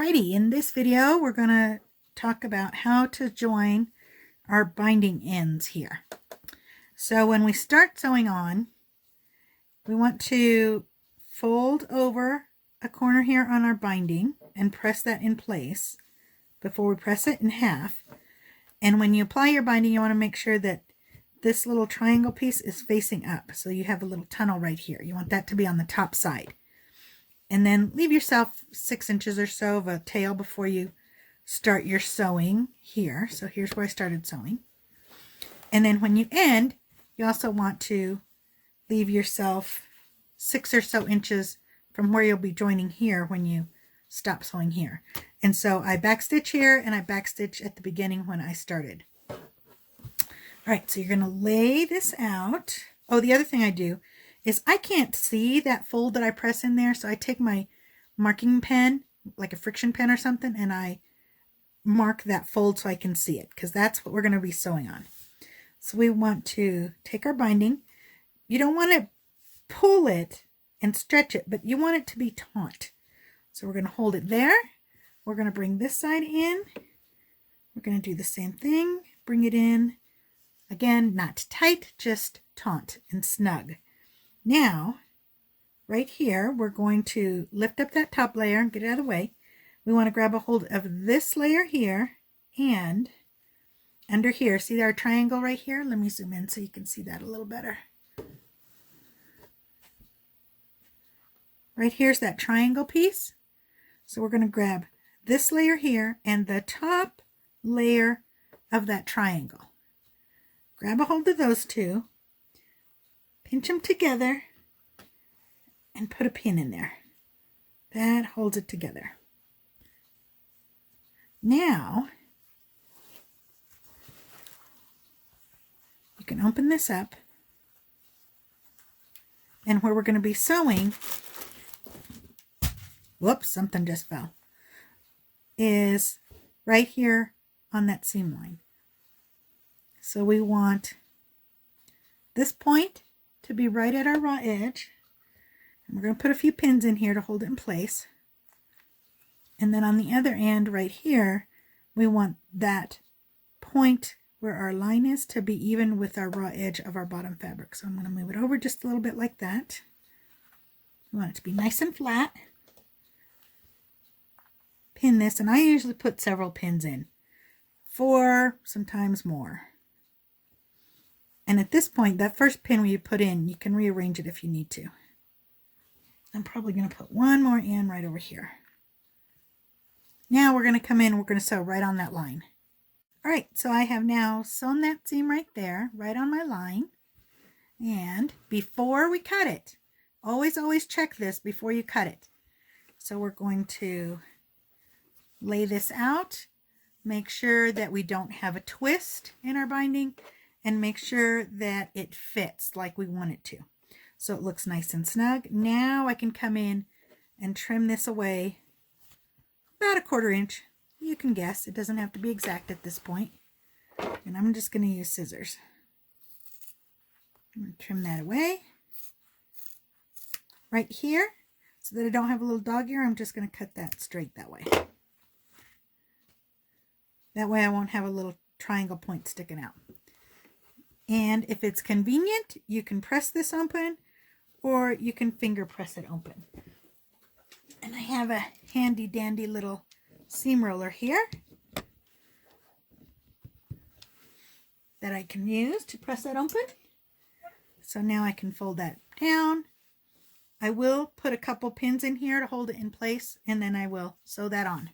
Alrighty, in this video we're going to talk about how to join our binding ends here. So when we start sewing on, we want to fold over a corner here on our binding and press that in place before we press it in half. And when you apply your binding, you want to make sure that this little triangle piece is facing up. So you have a little tunnel right here. You want that to be on the top side. And then leave yourself 6 inches or so of a tail before you start your sewing here. So here's where I started sewing. And then when you end, you also want to leave yourself 6 or so inches from where you'll be joining here when you stop sewing here. And so I backstitch here and I backstitch at the beginning when I started. All right, so you're going to lay this out. Oh, the other thing I do is I can't see that fold that I press in there, so I take my marking pen, like a friction pen or something, and I mark that fold so I can see it, because that's what we're going to be sewing on. So we want to take our binding. You don't want to pull it and stretch it, but you want it to be taut. So we're going to hold it there. We're going to bring this side in. We're going to do the same thing. Bring it in. Again, not tight, just taut and snug. Now, right here, we're going to lift up that top layer and get it out of the way. We want to grab a hold of this layer here and under here. See our triangle right here? Let me zoom in so you can see that a little better. Right here's that triangle piece. So we're going to grab this layer here and the top layer of that triangle. Grab a hold of those two. Pinch them together and put a pin in there. That holds it together. Now, you can open this up, and where we're going to be sewing, whoops, something just fell, is right here on that seam line. So we want this point to be right at our raw edge. And we're going to put a few pins in here to hold it in place. And then on the other end right here, we want that point where our line is to be even with our raw edge of our bottom fabric. So I'm going to move it over just a little bit like that. We want it to be nice and flat. Pin this, and I usually put several pins in. 4, sometimes more. And at this point, that first pin you put in, you can rearrange it if you need to. I'm probably going to put one more in right over here. Now we're going to come in, we're going to sew right on that line. All right, so I have now sewn that seam right there, right on my line. And before we cut it, always check this before you cut it. So we're going to lay this out, make sure that we don't have a twist in our binding, and make sure that it fits like we want it to. So it looks nice and snug. Now I can come in and trim this away about 1/4 inch. You can guess. It doesn't have to be exact at this point. And I'm just going to use scissors. I'm going to trim that away. Right here, so that I don't have a little dog ear, I'm just going to cut that straight that way. That way I won't have a little triangle point sticking out. And if it's convenient, you can press this open or you can finger press it open. And I have a handy dandy little seam roller here that I can use to press that open. So now I can fold that down. I will put a couple pins in here to hold it in place, and then I will sew that on.